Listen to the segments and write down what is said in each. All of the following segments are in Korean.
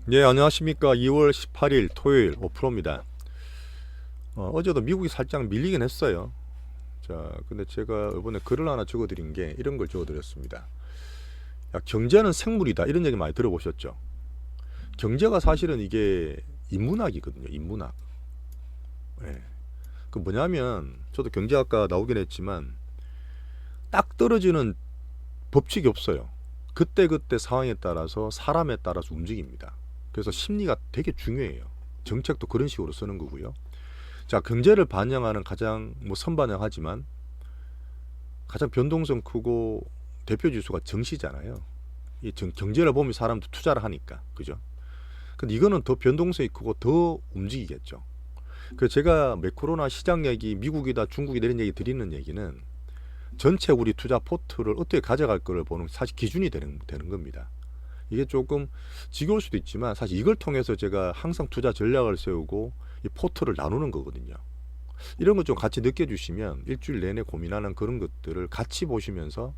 네, 안녕하십니까. 2월 18일 토요일 오프로입니다. 어제도 미국이 살짝 밀리긴 했어요. 자, 근데 제가 이번에 글을 하나 적어드린 게 이런 걸 적어드렸습니다. 야, 경제는 생물이다. 이런 얘기 많이 들어보셨죠? 경제가 사실은 이게 인문학이거든요. 인문학. 예. 그 뭐냐면 저도 경제학과 나오긴 했지만 딱 떨어지는 법칙이 없어요. 그때그때 상황에 따라서 사람에 따라서 움직입니다. 그래서 심리가 되게 중요해요. 정책도 그런 식으로 쓰는 거고요. 자, 경제를 반영하는 가장 선반영하지만 가장 변동성 크고 대표 지수가 정시잖아요. 이 경제를 보면 사람도 투자를 하니까, 그죠? 근데 이거는 더 변동성이 크고 더 움직이겠죠. 그 제가 매크로나 시장 얘기, 미국이다 중국이다 이런 얘기 드리는 얘기는 전체 우리 투자 포트를 어떻게 가져갈 거를 보는 사실 기준이 되는 겁니다. 이게 조금 지겨울 수도 있지만 사실 이걸 통해서 제가 항상 투자 전략을 세우고 이 포트를 나누는 거거든요. 이런 거 좀 같이 느껴주시면 일주일 내내 고민하는 그런 것들을 같이 보시면서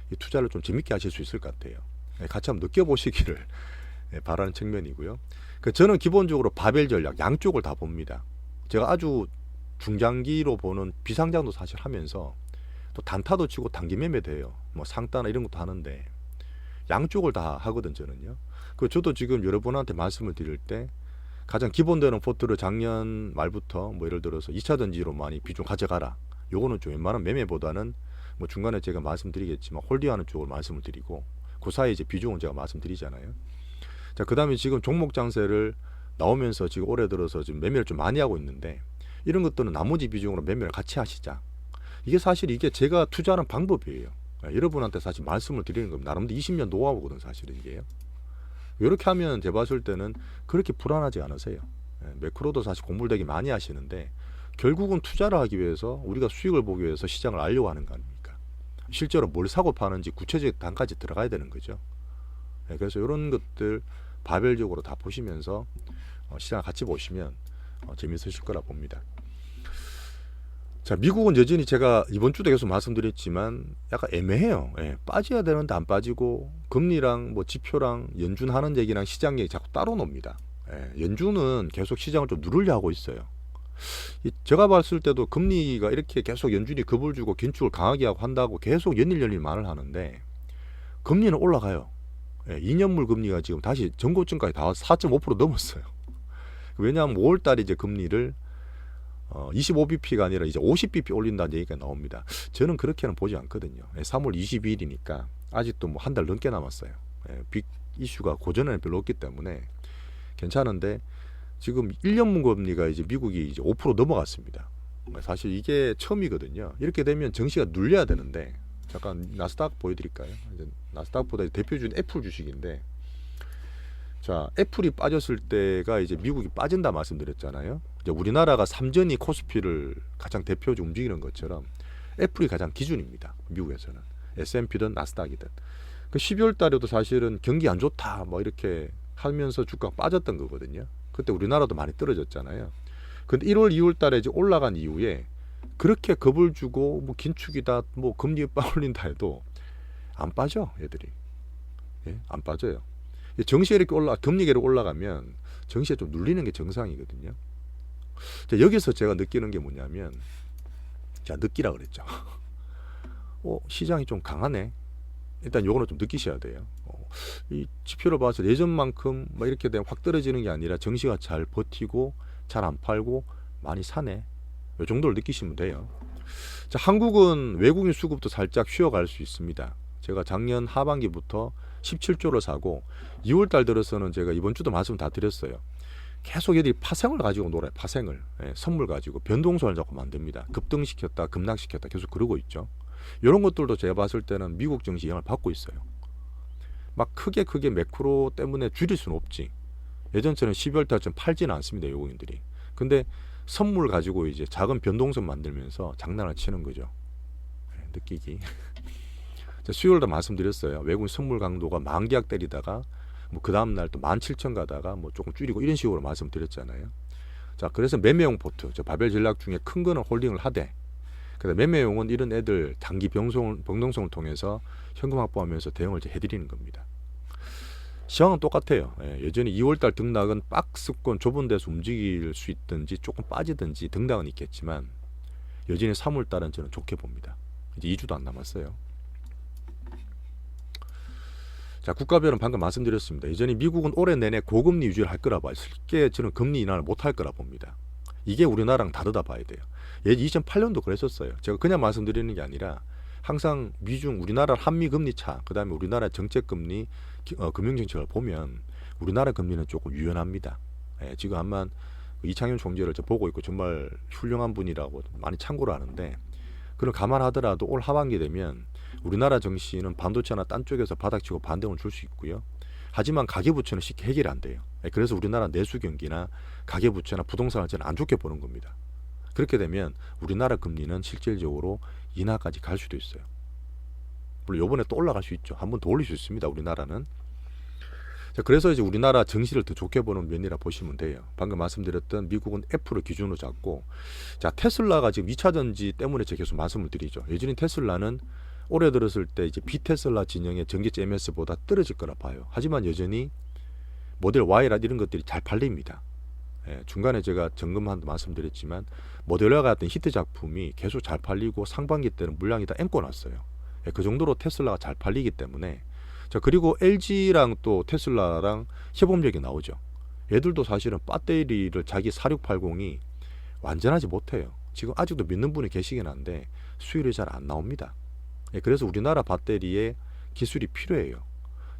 이 투자를 좀 재밌게 하실 수 있을 것 같아요. 같이 한번 느껴보시기를 바라는 측면이고요. 저는 기본적으로 바벨 전략 양쪽을 다 봅니다. 제가 아주 중장기로 보는 비상장도 사실 하면서 또 단타도 치고 단기 매매도 해요. 뭐 상따나 이런 것도 하는데 양쪽을 다 하거든 저는요. 저도 지금 여러분한테 말씀을 드릴 때 가장 기본되는 포트를 작년 말부터 뭐 예를 들어서 2차 전지로 많이 비중 가져가라. 요거는 좀 웬만한 매매보다는 뭐 중간에 제가 말씀드리겠지만 홀딩하는 쪽을 말씀을 드리고 그 사이에 이제 비중은 제가 말씀드리잖아요. 자, 그다음에 지금 종목 장세를 나오면서 지금 올해 들어서 지금 매매를 좀 많이 하고 있는데 이런 것들은 나머지 비중으로 매매를 같이 하시자. 이게 사실 이게 제가 투자하는 방법이에요. 여러분한테 사실 말씀을 드리는 겁니다. 나름대로 20년 노하우거든 사실은 이게요. 이렇게 하면 제가 봤을 때는 그렇게 불안하지 않으세요. 매크로도 사실 공부를 되게 많이 하시는데 결국은 투자를 하기 위해서 우리가 수익을 보기 위해서 시장을 알려고 하는 거 아닙니까? 실제로 뭘 사고 파는지 구체적 단까지 들어가야 되는 거죠. 그래서 이런 것들 바별적으로 다 보시면서 시장을 같이 보시면 재미있으실 거라 봅니다. 자, 미국은 여전히 제가 이번 주도 계속 말씀드렸지만 약간 애매해요. 빠져야 되는데 안 빠지고 금리랑 뭐 지표랑 연준하는 얘기랑 시장 얘기 자꾸 따로 놉니다. 연준은 계속 시장을 좀 누르려 하고 있어요. 제가 봤을 때도 금리가 이렇게 계속 연준이 겁을 주고 긴축을 강하게 하고 한다고 계속 연일 말을 하는데 금리는 올라가요. 2년물 금리가 지금 다시 전고점까지 다 와서 4.5% 넘었어요. 왜냐하면 5월달에 이제 금리를 25bp가 아니라 이제 50bp 올린다는 얘기가 나옵니다. 저는 그렇게는 보지 않거든요. 3월 22일이니까 아직도 뭐 한 달 넘게 남았어요. 빅 이슈가 고전에는 별로 없기 때문에 괜찮은데 지금 1년물 금리가 이제 미국이 이제 5% 넘어갔습니다. 사실 이게 처음이거든요. 이렇게 되면 증시가 눌려야 되는데 잠깐 나스닥 보여드릴까요? 이제 나스닥보다 대표주는 애플 주식인데 자, 애플이 빠졌을 때가 이제 미국이 빠진다 말씀드렸잖아요. 이제 우리나라가 삼전이 코스피를 가장 대표적으로 움직이는 것처럼 애플이 가장 기준입니다. 미국에서는 S&P든 나스닥이든. 12월 달에도 사실은 경기 안 좋다 뭐 이렇게 하면서 주가가 빠졌던 거거든요. 그때 우리나라도 많이 떨어졌잖아요. 근데 1월, 2월 달에 이제 올라간 이후에 그렇게 겁을 주고 뭐 긴축이다 뭐 금리 올린다 해도 안 빠져 얘들이. 안 빠져요. 정시에 이렇게 금리가 이렇게 올라가면 정시에 좀 눌리는 게 정상이거든요. 자, 여기서 제가 느끼는 게 뭐냐면, 자, 느끼라 그랬죠. 시장이 좀 강하네. 일단 요거는 좀 느끼셔야 돼요. 이 지표를 봐서 예전만큼 막 이렇게 되면 확 떨어지는 게 아니라 정시가 잘 버티고 잘 안 팔고 많이 사네. 이 정도를 느끼시면 돼요. 자, 한국은 외국인 수급도 살짝 쉬어갈 수 있습니다. 제가 작년 하반기부터 17조를 사고 2월달 들어서는 제가 이번 주도 말씀 다 드렸어요. 계속 얘들이 파생을 가지고 놀아요. 파생을. 선물 가지고 변동성을 자꾸 만듭니다. 급등시켰다 급락시켰다 계속 그러고 있죠. 이런 것들도 제가 봤을 때는 미국 증시 영향을 받고 있어요. 막 크게 매크로 때문에 줄일 수는 없지. 예전처럼 12월달쯤 팔지는 않습니다. 외국인들이. 근데 선물 가지고 이제 작은 변동성 만들면서 장난을 치는 거죠. 느끼기. 수요일도 말씀드렸어요. 외국인 선물 강도가 만기약 때리다가 뭐 그 다음날 또 17,000 가다가 뭐 조금 줄이고 이런 식으로 말씀드렸잖아요. 자, 그래서 매매용 포트, 바벨 전략 중에 큰 거는 홀딩을 하되, 그다음 매매용은 이런 애들 단기 변동성을 통해서 현금 확보하면서 대응을 해드리는 겁니다. 시황은 똑같아요. 여전히 2월달 등락은 박스권 좁은 데서 움직일 수 있든지 조금 빠지든지 등락은 있겠지만 여전히 3월달은 저는 좋게 봅니다. 이제 2주도 안 남았어요. 자, 국가별은 방금 말씀드렸습니다. 여전히 미국은 올해 내내 고금리 유지를 할 거라 봐요. 쉽게 저는 금리 인하를 못 할 거라 봅니다. 이게 우리나라랑 다르다 봐야 돼요. 2008년도 그랬었어요. 제가 그냥 말씀드리는 게 아니라 항상 미중 우리나라 한미 금리 차, 그다음에 우리나라 정책 금리, 금융 정책을 보면 우리나라 금리는 조금 유연합니다. 지금 아마 이창현 총재를 보고 있고 정말 훌륭한 분이라고 많이 참고를 하는데, 그걸 감안하더라도 올 하반기 되면 우리나라 정시는 반도체나 딴 쪽에서 바닥치고 반등을 줄 수 있고요. 하지만 가계부채는 쉽게 해결이 안 돼요. 그래서 우리나라 내수 경기나 가계부채나 부동산을 저는 안 좋게 보는 겁니다. 그렇게 되면 우리나라 금리는 실질적으로 인하까지 갈 수도 있어요. 물론 이번에 또 올라갈 수 있죠. 한 번 더 올릴 수 있습니다. 우리나라는. 자, 그래서 이제 우리나라 정시를 더 좋게 보는 면이라 보시면 돼요. 방금 말씀드렸던 미국은 F를 기준으로 잡고, 자, 테슬라가 지금 2차 전지 때문에 제가 계속 말씀을 드리죠. 여전히 테슬라는 올해 들었을 때 이제 비테슬라 진영의 전기차 MS보다 떨어질 거라 봐요. 하지만 여전히 모델 Y라 이런 것들이 잘 팔립니다. 중간에 제가 점검한도 말씀드렸지만 모델 Y 같은 히트 작품이 계속 잘 팔리고 상반기 때는 물량이 다 앵꼬 났어요. 그 정도로 테슬라가 잘 팔리기 때문에. 자, 그리고 LG랑 또 테슬라랑 협업력이 나오죠. 얘들도 사실은 배터리를 자기 4680이 완전하지 못해요. 지금 아직도 믿는 분이 계시긴 한데 수율이 잘 안 나옵니다. 그래서 우리나라 배터리에 기술이 필요해요.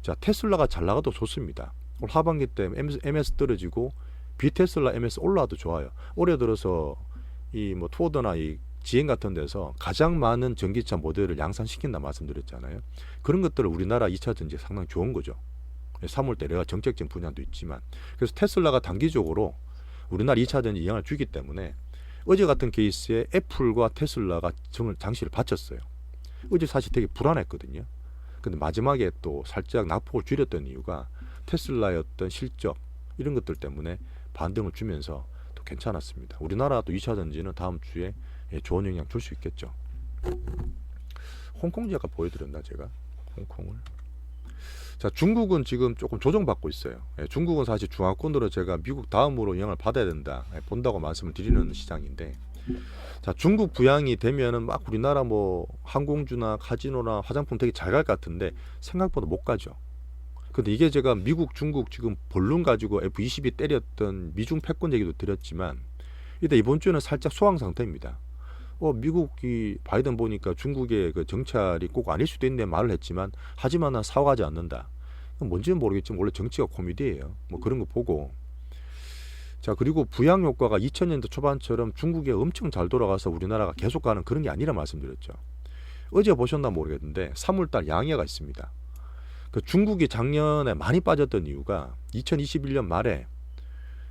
자, 테슬라가 잘 나가도 좋습니다. 올 하반기 때 MS 떨어지고 비테슬라 MS 올라와도 좋아요. 올해 들어서 이 뭐 투어더나 이 GM 같은 데서 가장 많은 전기차 모델을 양산시킨다 말씀드렸잖아요. 그런 것들을 우리나라 2차 전지에 상당히 좋은 거죠. 3월 때 내가 정책적 분야도 있지만, 그래서 테슬라가 단기적으로 우리나라 2차 전지 영향을 주기 때문에 어제 같은 케이스에 애플과 테슬라가 장시를 바쳤어요. 어제 사실 되게 불안했거든요. 근데 마지막에 또 살짝 낙폭을 줄였던 이유가 테슬라의 어떤 실적 이런 것들 때문에 반등을 주면서 또 괜찮았습니다. 우리나라도 2차 전지는 다음 주에 좋은 영향 줄 수 있겠죠. 홍콩 제가 보여드렸나 제가 홍콩을. 자, 중국은 지금 조금 조정받고 있어요. 중국은 사실 중화권으로 제가 미국 다음으로 영향을 받아야 된다 본다고 말씀을 드리는 시장인데, 자, 중국 부양이 되면은 막 우리나라 뭐 항공주나 카지노나 화장품 되게 잘 갈 것 같은데 생각보다 못 가죠. 근데 이게 제가 미국, 중국 지금 볼륨 가지고 F22 때렸던 미중 패권 얘기도 드렸지만, 일단 이번 주에는 살짝 소강 상태입니다. 미국이 바이든 보니까 중국의 그 정찰이 꼭 아닐 수도 있는데 말을 했지만, 하지만 난 사과하지 않는다. 뭔지는 모르겠지만 원래 정치가 코미디예요. 뭐 그런 거 보고. 자, 그리고 부양 효과가 2000년대 초반처럼 중국에 엄청 잘 돌아가서 우리나라가 계속 가는 그런 게 아니라 말씀드렸죠. 어제 보셨나 모르겠는데 3월달 양해가 있습니다. 그 중국이 작년에 많이 빠졌던 이유가 2021년 말에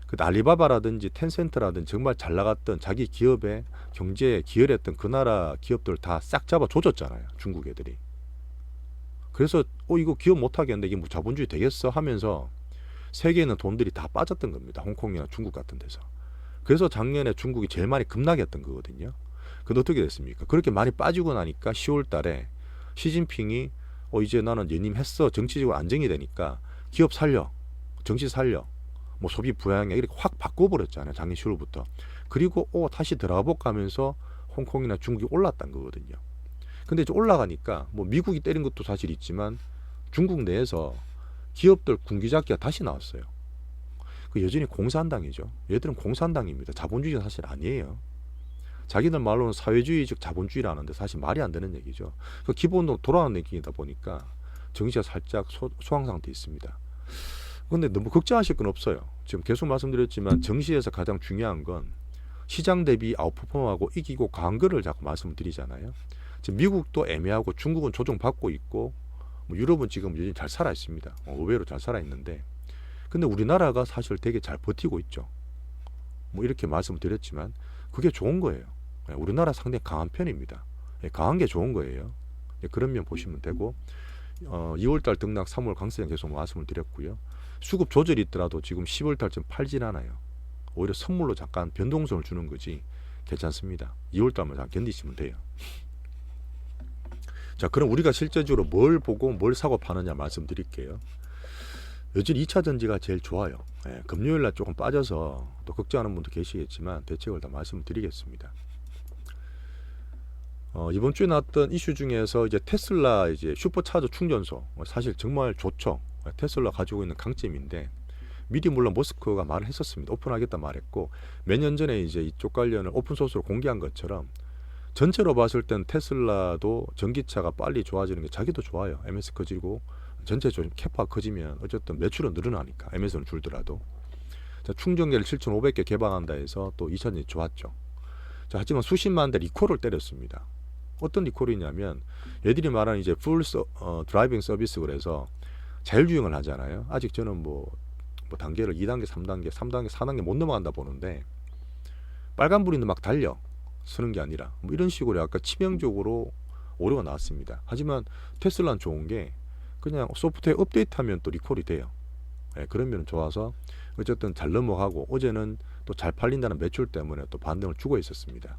그 알리바바라든지 텐센트라든지 정말 잘 나갔던 자기 기업의 경제에 기여했던 그 나라 기업들 다 싹 잡아 조졌잖아요. 중국 애들이. 그래서 이거 기업 못 하겠는데 이게 뭐 자본주의 되겠어 하면서 세계에 있는 돈들이 다 빠졌던 겁니다. 홍콩이나 중국 같은 데서. 그래서 작년에 중국이 제일 많이 급락했던 거거든요. 근데 어떻게 됐습니까? 그렇게 많이 빠지고 나니까 10월 달에 시진핑이 이제 나는 연임했어. 정치적으로 안정이 되니까 기업 살려. 정치 살려. 뭐 소비 부양에 이렇게 확 바꿔버렸잖아요. 작년 10월부터. 그리고 다시 들어가 볼까 하면서 홍콩이나 중국이 올랐던 거거든요. 근데 이제 올라가니까 뭐 미국이 때린 것도 사실 있지만 중국 내에서 기업들 군기잡기가 다시 나왔어요. 그 여전히 공산당이죠. 얘들은 공산당입니다. 자본주의가 사실 아니에요. 자기들 말로는 사회주의적 자본주의라는데 사실 말이 안 되는 얘기죠. 그 기본으로 돌아가는 얘기다 보니까 정치가 살짝 소강 상태에 있습니다. 근데 너무 걱정하실 건 없어요. 지금 계속 말씀드렸지만 정시에서 가장 중요한 건 시장 대비 아웃퍼폼하고 이기고 강한 거를 자꾸 말씀을 드리잖아요. 지금 미국도 애매하고 중국은 조정받고 있고 뭐 유럽은 지금 여전히 잘 살아 있습니다. 의외로 잘 살아 있는데, 근데 우리나라가 사실 되게 잘 버티고 있죠. 뭐 이렇게 말씀을 드렸지만 그게 좋은 거예요. 우리나라 상당히 강한 편입니다. 강한 게 좋은 거예요. 그런 면 보시면 되고, 2월달 등락 3월 강세장 계속 말씀을 드렸고요. 수급 조절이 있더라도 지금 10월달쯤 팔진 않아요. 오히려 선물로 잠깐 변동성을 주는 거지 괜찮습니다. 2월달만 잘 견디시면 돼요. 자, 그럼 우리가 실제적으로 뭘 보고 뭘 사고 파느냐 말씀드릴게요. 여전히 2차 전지가 제일 좋아요. 금요일 날 조금 빠져서 또 걱정하는 분도 계시겠지만 대책을 다 말씀을 드리겠습니다. 이번 주에 나왔던 이슈 중에서 이제 테슬라 이제 슈퍼차저 충전소 사실 정말 좋죠. 테슬라 가지고 있는 강점인데 미리 물론 머스크가 말을 했었습니다. 오픈하겠다 말했고 몇 년 전에 이제 이쪽 관련을 오픈소스로 공개한 것처럼 전체로 봤을 땐 테슬라도 전기차가 빨리 좋아지는 게 자기도 좋아요. MS 커지고 전체적으로 캐파가 커지면 어쨌든 매출은 늘어나니까 MS는 줄더라도. 자, 충전기를 7,500개 개방한다 해서 또 2차전지 좋았죠. 자, 하지만 수십만 대 리콜을 때렸습니다. 어떤 리콜이냐면 얘들이 말하는 이제 풀 드라이빙 서비스 그래서 자율주행을 하잖아요. 아직 저는 뭐 단계를 2단계, 3단계, 4단계 못 넘어간다 보는데 빨간불인데 막 달려 쓰는 게 아니라 뭐 이런 식으로 약간 치명적으로 오류가 나왔습니다. 하지만 테슬라는 좋은 게 그냥 소프트웨어 업데이트하면 또 리콜이 돼요. 그런 면은 좋아서 어쨌든 잘 넘어가고 어제는 또 잘 팔린다는 매출 때문에 또 반등을 주고 있었습니다.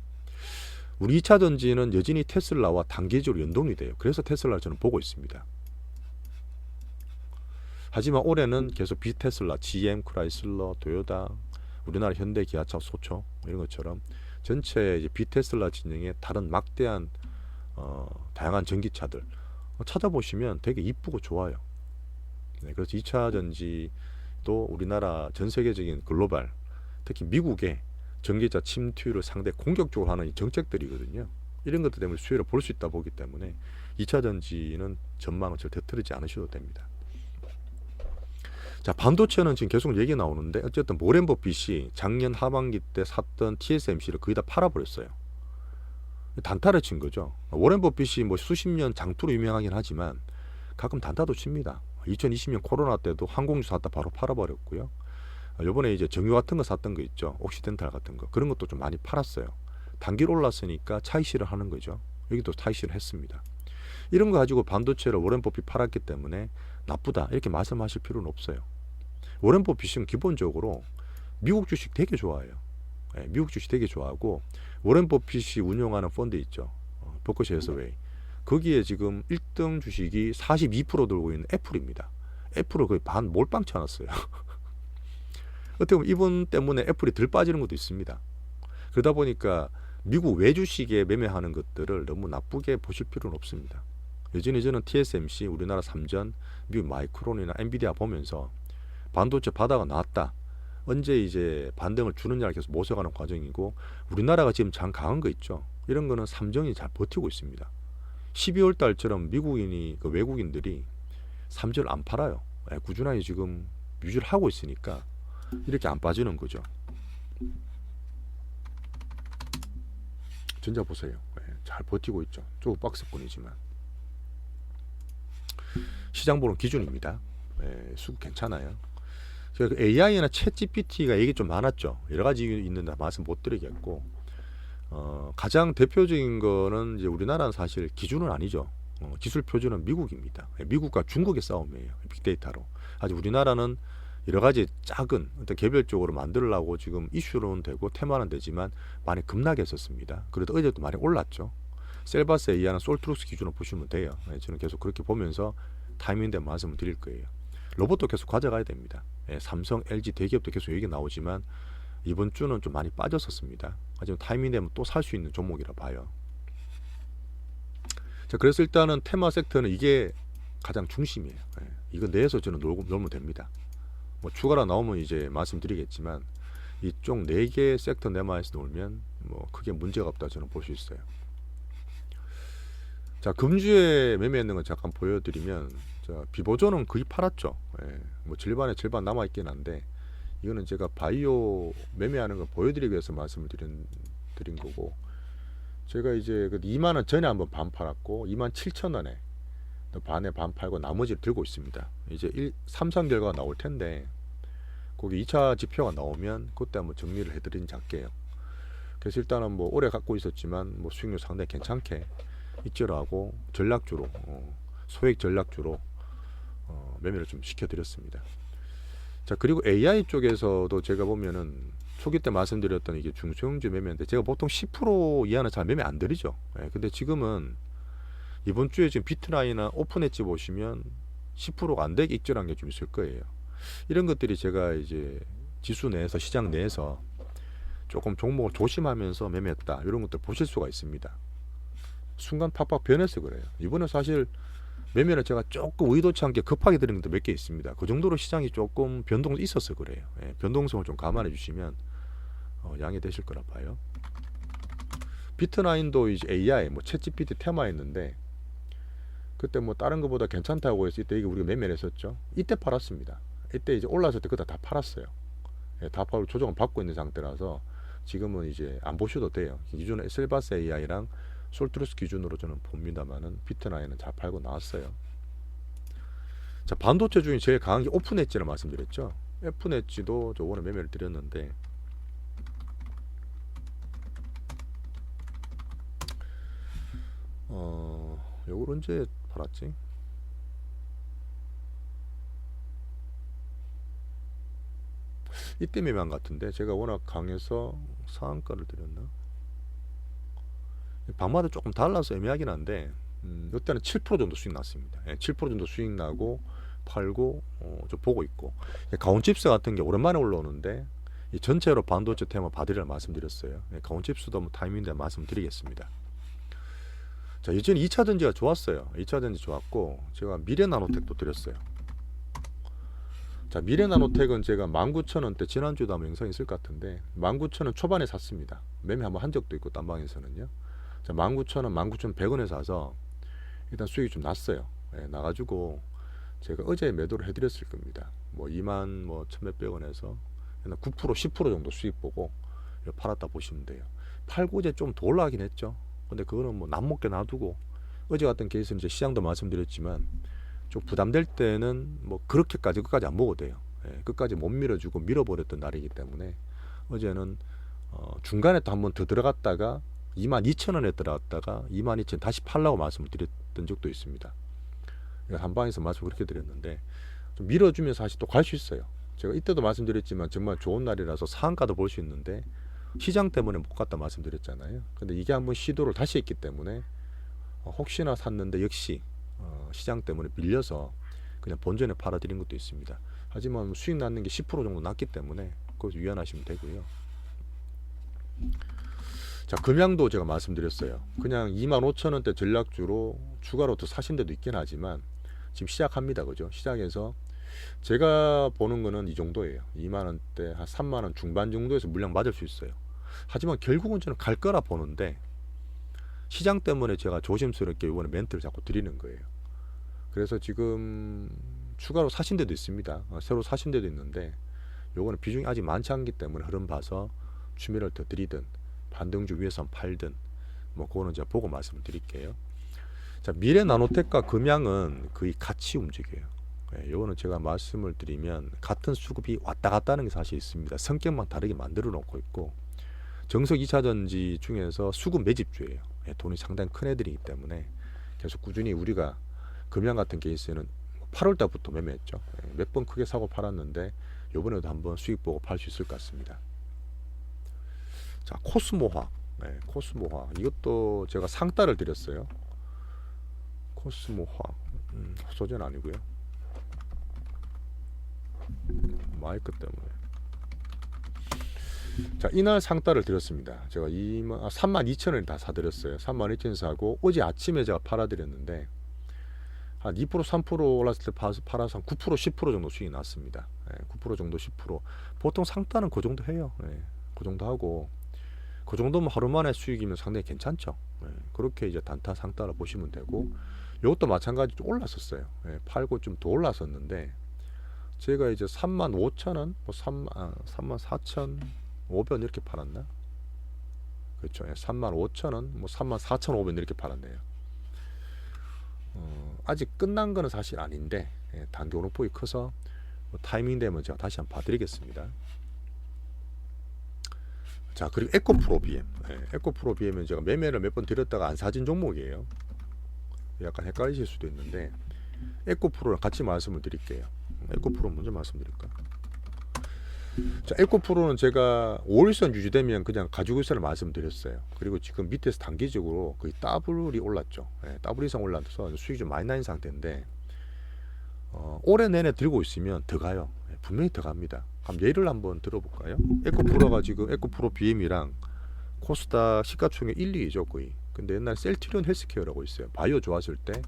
우리 2차 전지는 여전히 테슬라와 단기적으로 연동이 돼요. 그래서 테슬라를 저는 보고 있습니다. 하지만 올해는 계속 비테슬라, GM, 크라이슬러, 도요타, 우리나라 현대, 기아차, 소초 이런 것처럼 전체 이제 비테슬라 진영의 다른 막대한 다양한 전기차들 찾아보시면 되게 이쁘고 좋아요. 그래서 2차 전지도 우리나라 전 세계적인 글로벌, 특히 미국의 전기차 침투율을 상당히 공격적으로 하는 정책들이거든요. 이런 것들 때문에 수혜를 볼 수 있다 보기 때문에 2차 전지는 전망을 절대 틀리지 않으셔도 됩니다. 자, 반도체는 지금 계속 얘기 나오는데 어쨌든 워렌 버핏이 작년 하반기 때 샀던 TSMC를 거의 다 팔아버렸어요. 단타를 친 거죠. 워렌 버핏이 뭐 수십 년 장투로 유명하긴 하지만 가끔 단타도 칩니다. 2020년 코로나 때도 항공주 샀다 바로 팔아버렸고요. 요번에 이제 정유 같은 거 샀던 거 있죠. 옥시덴탈 같은 거. 그런 것도 좀 많이 팔았어요. 단기로 올랐으니까 차익실을 하는 거죠. 여기도 차익실을 했습니다. 이런 거 가지고 반도체를 워렌 버핏 팔았기 때문에 나쁘다 이렇게 말씀하실 필요는 없어요. 워렌 버핏은 기본적으로 미국 주식 되게 좋아해요. 미국 주식 되게 좋아하고 워렌 버핏이 운영하는 펀드 있죠. 버크셔 해서웨이. 거기에 지금 1등 주식이 42% 들고 있는 애플입니다. 애플을 거의 반 몰빵 쳐놨어요. 어떻게 보면 이분 때문에 애플이 덜 빠지는 것도 있습니다. 그러다 보니까 미국 외주식에 매매하는 것들을 너무 나쁘게 보실 필요는 없습니다. 여전히 저는 TSMC, 우리나라 삼전, 미국 마이크론이나 엔비디아 보면서 반도체 바닥가 나왔다. 언제 이제 반등을 주느냐를 계속 모색하는 과정이고 우리나라가 지금 장 강한 거 있죠. 이런 거는 삼정이 잘 버티고 있습니다. 12월 달처럼 미국인이 그 외국인들이 삼전을 안 팔아요. 꾸준하게 지금 유지를 하고 있으니까 이렇게 안 빠지는 거죠. 전자 보세요. 잘 버티고 있죠. 조금 박스권이지만 시장 보는 기준입니다. 수급 괜찮아요. 제가 AI나 챗GPT가 얘기 좀 많았죠. 여러 가지 있는데 말씀 못 드리겠고 가장 대표적인 거는 이제 우리나라는 사실 기준은 아니죠. 기술 표준은 미국입니다. 미국과 중국의 싸움이에요. 빅데이터로. 아직 우리나라는 여러 가지 작은 어떤 개별적으로 만들려고 지금 이슈로는 되고 테마는 되지만 많이 급락했었습니다. 그래도 어제도 많이 올랐죠. 셀바스 AI는 솔트룩스 기준으로 보시면 돼요. 저는 계속 그렇게 보면서 타이밍 된 말씀을 드릴 거예요. 로봇도 계속 가져가야 됩니다. 삼성, LG 대기업도 계속 얘기 나오지만 이번 주는 좀 많이 빠졌었습니다. 하지만 타이밍 되면 또 살 수 있는 종목이라 봐요. 자, 그래서 일단은 테마 섹터는 이게 가장 중심이에요. 이거 내에서 저는 놀면 됩니다. 뭐 추가로 나오면 이제 말씀드리겠지만 이쪽 4개 섹터 내마에서 놀면 뭐 크게 문제가 없다 저는 볼 수 있어요. 자, 금주에 매매했는 건 잠깐 보여드리면 자, 비보존은 거의 팔았죠. 뭐 절반에 절반 남아있긴 한데 이거는 제가 바이오 매매하는 거 보여드리기 위해서 말씀을 드린 거고 제가 이제 2만원 전에 한번 반 팔았고 27,000원에 반에 반 팔고 나머지를 들고 있습니다. 이제 3상 결과가 나올 텐데 거기 2차 지표가 나오면 그때 한번 정리를 해드린 작게요. 그래서 일단은 뭐 오래 갖고 있었지만 뭐 수익률 상당히 괜찮게 익절하고 전략주로 소액 전략주로 매매를 좀 시켜드렸습니다. 자, 그리고 AI 쪽에서도 제가 보면은 초기 때 말씀드렸던 이게 중소형주 매매인데 제가 보통 10% 이하는 잘 매매 안 드리죠. 근데 지금은 이번 주에 지금 비트라이나 오픈엣지 보시면 10%가 안 되게 익절한 게 좀 있을 거예요. 이런 것들이 제가 이제 지수 내에서 시장 내에서 조금 종목을 조심하면서 매매했다 이런 것들 보실 수가 있습니다. 순간 팍팍 변해서 그래요. 이번에 사실 매매를 제가 조금 의도치 않게 급하게 드린 것도 몇 개 있습니다. 그 정도로 시장이 조금 변동이 있어서 그래요. 예, 변동성을 좀 감안해 주시면 양해되실 거라 봐요. 비트나인도 이제 AI 뭐 챗GPT 테마였는데 그때 뭐 다른 것보다 괜찮다고 해서 이때 이게 우리가 매매를 했었죠. 이때 팔았습니다. 이때 이제 올라왔을 때 그때 다 팔았어요. 예, 다 팔고 조정을 받고 있는 상태라서 지금은 이제 안 보셔도 돼요. 기존에 셀바스 AI랑 솔트루스 기준으로 저는 봅니다만은 비트나인은 잘 팔고 나왔어요. 자, 반도체 중에 제일 강한 게 오픈 엣지를 말씀드렸죠. 오픈 엣지도 저 오늘 매매를 드렸는데 요걸 언제 팔았지? 이때 매매한 것 같은데 제가 워낙 강해서 상한가를 드렸나? 방마다 조금 달라서 애매하긴 한데 이때는 7% 정도 수익 났습니다. 예, 7% 정도 수익 나고 팔고 좀 보고 있고 가온칩스 같은 게 오랜만에 올라오는데 이 전체로 반도체 테마 봐드리라 말씀드렸어요. 예, 가온칩스도 뭐 타이밍인데 말씀드리겠습니다. 자, 예전에 2차 전지가 좋았어요. 2차 전지 좋았고 제가 미래나노텍도 드렸어요. 자, 미래나노텍은 제가 19,000원대 지난주에도 한번 영상이 있을 것 같은데 19,000원 초반에 샀습니다. 매매 한번 한 적도 있고 딴방에서는요. 자, 19,000원, 19,100원에 사서 일단 수익이 좀 났어요. 예, 나가지고 제가 어제 매도를 해드렸을 겁니다. 뭐 2만 뭐 1,몇백 원에서 9% 10% 정도 수익 보고 팔았다 보시면 돼요. 팔고 이제 좀 더 올라가긴 했죠. 근데 그거는 뭐 남먹게 놔두고 어제 같은 케이스는 이제 시장도 말씀드렸지만 좀 부담될 때는 뭐 그렇게까지 끝까지 안 먹어도 돼요. 예, 끝까지 못 밀어주고 밀어버렸던 날이기 때문에 어제는 중간에 또 한번 더 들어갔다가 22,000원에 들어갔다가 22,000원 다시 팔라고 말씀을 드렸던 적도 있습니다. 한방에서 말씀 그렇게 드렸는데 좀 밀어주면서 사실 또 갈 수 있어요. 제가 이때도 말씀드렸지만 정말 좋은 날이라서 상한가도 볼 수 있는데 시장 때문에 못 갔다 말씀드렸잖아요. 근데 이게 한번 시도를 다시 했기 때문에 혹시나 샀는데 역시 시장 때문에 밀려서 그냥 본전에 팔아드린 것도 있습니다. 하지만 수익 났는 게 10% 정도 났기 때문에 그것을 위안하시면 되고요. 자, 금양도 제가 말씀드렸어요. 그냥 25,000원대 전략주로 추가로 더 사신 데도 있긴 하지만 지금 시작합니다. 그죠? 시작해서 제가 보는 거는 이 정도예요. 2만원대 한 3만원 중반 정도에서 물량 맞을 수 있어요. 하지만 결국은 저는 갈 거라 보는데 시장 때문에 제가 조심스럽게 이번에 멘트를 자꾸 드리는 거예요. 그래서 지금 추가로 사신 데도 있습니다. 새로 사신 데도 있는데 요거는 비중이 아직 많지 않기 때문에 흐름 봐서 추미를 더 드리든 반등주 위에서 팔든 뭐 그거는 제가 보고 말씀을 드릴게요. 자, 미래나노텍과 금양은 거의 같이 움직여요. 예, 요거는 제가 말씀을 드리면 같은 수급이 왔다 갔다 하는 게 사실 있습니다. 성격만 다르게 만들어 놓고 있고 정석 2차전지 중에서 수급 매집주예요. 예, 돈이 상당히 큰 애들이기 때문에 계속 꾸준히 우리가 금양 같은 케이스는 8월 달부터 매매했죠. 예, 몇 번 크게 사고 팔았는데 요번에도 한번 수익 보고 팔 수 있을 것 같습니다. 자, 코스모화. 네, 코스모화. 이것도 제가 상따를 드렸어요. 코스모화. 소전 아니고요. 마이크 때문에. 자, 이날 상따를 드렸습니다. 제가 32,000원에 다 사드렸어요. 32,000원 사고 어제 아침에 제가 팔아드렸는데 한 2% 3% 올랐을 때 팔아서 한 9% 10% 정도 수익이 났습니다. 네, 9% 정도 10%. 보통 상따는 그 정도 해요. 네, 그 정도 하고 그 정도면 하루 만에 수익이면 상당히 괜찮죠. 네, 그렇게 이제 단타 상따라 보시면 되고 이것도 마찬가지로 좀 올랐었어요. 네, 팔고 좀 더 올랐었는데 제가 이제 35,000원, 뭐 34,500원 이렇게 팔았나? 그렇죠. 35,000원, 뭐 34,500원 이렇게 팔았네요. 아직 끝난 거는 사실 아닌데 단기 오름폭이 커서 뭐 타이밍 되면 제가 다시 한번 봐드리겠습니다. 자, 그리고 에코프로 BM. 에코프로 BM은 제가 매매를 몇 번 드렸다가 안 사진 종목이에요. 약간 헷갈리실 수도 있는데 에코프로랑 같이 말씀을 드릴게요. 에코프로 먼저 말씀드릴까? 자, 에코프로는 제가 5일선 유지되면 그냥 가지고 있어를 말씀드렸어요. 그리고 지금 밑에서 단기적으로 거의 더블이 올랐죠. 더블 이상 올라서 수익이 좀 많이 나는 상태인데 올해 내내 들고 있으면 더 가요. 분명히 들어갑니다. 그럼 예를 한번 들어볼까요? 에코프로가 지금 에코프로 BM이랑 코스닥 시가총액 1, 2위죠 거의. 근데 옛날 셀트리온 헬스케어라고 있어요. 바이오 좋았을 때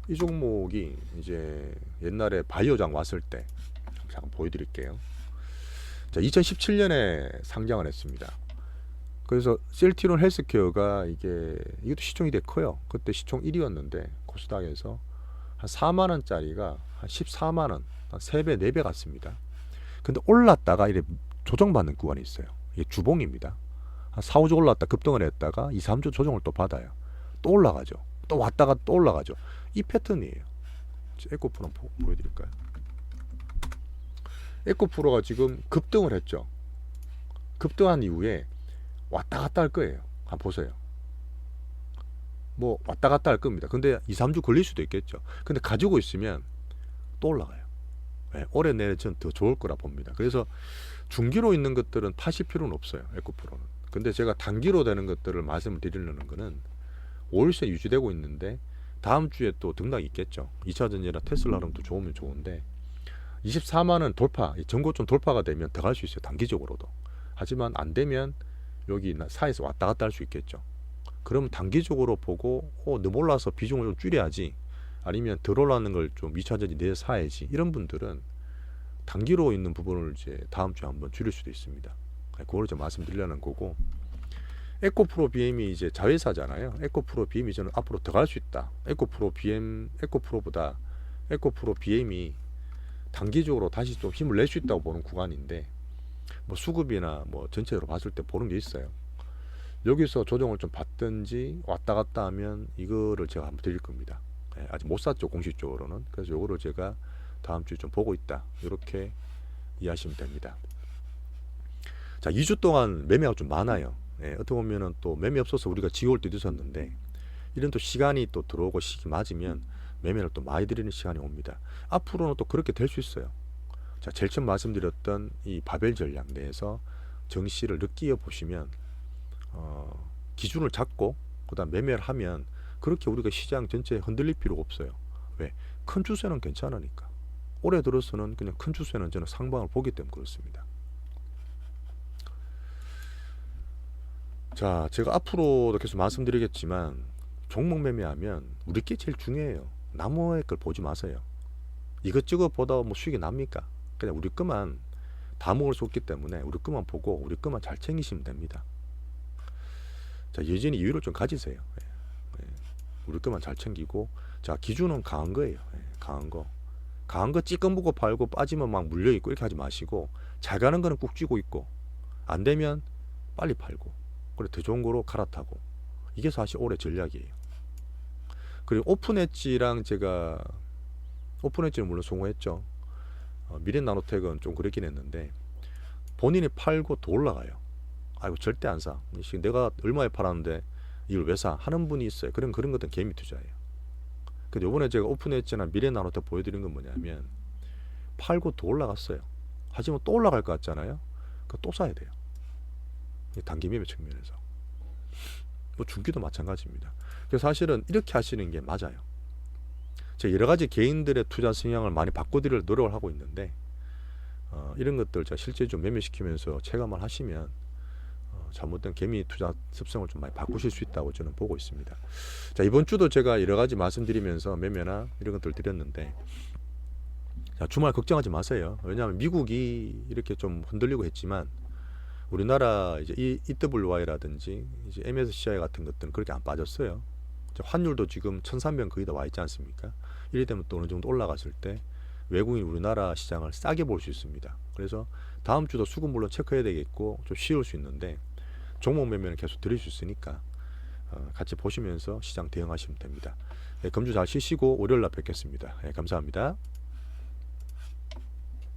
이 종목이 이제 옛날에 바이오장 왔을 때 잠깐 보여드릴게요. 자, 2017년에 상장을 했습니다. 그래서 셀트리온 헬스케어가 이것도 시총이 되게 커요. 그때 시총 1위였는데 코스닥에서 한 4만 원짜리가 한 14만 원, 한 3배, 4배 갔습니다. 근데 올랐다가 이래 조정받는 구간이 있어요. 이게 주봉입니다. 한 4, 5주 올랐다 급등을 했다가 2, 3주 조정을 또 받아요. 또 올라가죠. 또 왔다가 또 올라가죠. 이 패턴이에요. 에코프로 보여드릴까요? 에코프로가 지금 급등을 했죠. 급등한 이후에 왔다 갔다 할 거예요. 한번 보세요. 뭐 왔다 갔다 할 겁니다. 근데 2, 3주 걸릴 수도 있겠죠. 근데 가지고 있으면 또 올라가요. 네, 올해 내내 전 더 좋을 거라 봅니다. 그래서 중기로 있는 것들은 파실 필요는 없어요. 에코프로는. 근데 제가 단기로 되는 것들을 말씀을 드리려는 거는 5일째 유지되고 있는데 다음 주에 또 등락이 있겠죠. 2차전지나 테슬라랑 또 좋으면 좋은데 24만원 돌파, 전고점 돌파가 되면 더 갈 수 있어요. 단기적으로도. 하지만 안 되면 여기 사이에서 왔다 갔다 할 수 있겠죠. 그러면 단기적으로 보고 너무 올라서 비중을 좀 줄여야지, 아니면 덜 올라가는 걸 좀 2차전지 내서 사야지, 이런 분들은 단기로 있는 부분을 이제 다음 주에 한번 줄일 수도 있습니다. 그걸 좀 말씀드리려는 거고, 에코프로 BM이 이제 자회사잖아요. 에코프로 BM이 저는 앞으로 더 갈 수 있다. 에코프로 BM이 단기적으로 다시 좀 힘을 낼 수 있다고 보는 구간인데, 뭐 수급이나 뭐 전체적으로 봤을 때 보는 게 있어요. 여기서 조정을 좀 받든지 왔다 갔다 하면 이거를 제가 한번 드릴 겁니다. 아직 못 샀죠, 공식적으로는. 그래서 요거를 제가 다음 주에 좀 보고 있다, 이렇게 이해하시면 됩니다. 자, 2주 동안 매매가 좀 많아요. 어떻게 보면은 또 매매 없어서 우리가 지올 때 늦었는데, 이런 또 시간이 또 들어오고 시기 맞으면 매매를 또 많이 드리는 시간이 옵니다. 앞으로는 또 그렇게 될 수 있어요. 자, 제일 처음 말씀드렸던 이 바벨 전략 내에서 정시를 느끼어 보시면 기준을 잡고 그다음 매매를 하면 그렇게 우리가 시장 전체에 흔들릴 필요가 없어요. 왜? 큰 추세는 괜찮으니까. 올해 들어서는 그냥 큰 추세는 저는 상방을 보기 때문에 그렇습니다. 자, 제가 앞으로도 계속 말씀드리겠지만 종목 매매하면 우리께 제일 중요해요. 남의 걸 보지 마세요. 이것저것 보다 뭐 수익이 납니까? 그냥 우리 것만 다 먹을 수 없기 때문에 우리 것만 보고 우리 것만 잘 챙기시면 됩니다. 자, 여전히 이유를 좀 가지세요. 우리 것만 잘 챙기고, 자, 기준은 강한 거예요. 강한 거 찌끔 보고 팔고 빠지면 막 물려 있고 이렇게 하지 마시고, 잘 가는 거는 꾹 쥐고 있고, 안 되면 빨리 팔고, 그래 더 좋은 거로 갈아타고, 이게 사실 올해 전략이에요. 그리고 오픈엣지랑 제가 오픈엣지는 물론 성공했죠. 미래나노텍은 좀 그랬긴 했는데 본인이 팔고 더 올라가요. 아이고 절대 안 사. 내가 얼마에 팔았는데 이걸 왜 사? 하는 분이 있어요. 그런 것들은 개미 투자예요. 근데 이번에 제가 오픈엣지나 미래나노텍 보여드린 건 뭐냐면 팔고 더 올라갔어요. 하지만 또 올라갈 것 같잖아요. 또 사야 돼요. 단기 매매 측면에서. 뭐 중기도 마찬가지입니다. 그래서 사실은 이렇게 하시는 게 맞아요. 제가 여러 가지 개인들의 투자 성향을 많이 바꿔드릴 노력을 하고 있는데, 이런 것들 제가 실제 좀 매매시키면서 체감을 하시면 잘못된 개미 투자 습성을 좀 많이 바꾸실 수 있다고 저는 보고 있습니다. 자, 이번 주도 제가 여러 가지 말씀드리면서 매매나 이런 것들 드렸는데, 자, 주말 걱정하지 마세요. 왜냐하면 미국이 이렇게 좀 흔들리고 했지만 우리나라 이제 EWY라든지 이제 MSCI 같은 것들은 그렇게 안 빠졌어요. 환율도 지금 1,300 거의 다 와 있지 않습니까? 이래 되면 또 어느 정도 올라갔을 때 외국인 우리나라 시장을 싸게 볼 수 있습니다. 그래서 다음 주도 수급 물론 체크해야 되겠고 좀 쉬울 수 있는데 종목 매매는 계속 드릴 수 있으니까 같이 보시면서 시장 대응하시면 됩니다. 금주 잘 쉬시고 월요일 날 뵙겠습니다. 감사합니다.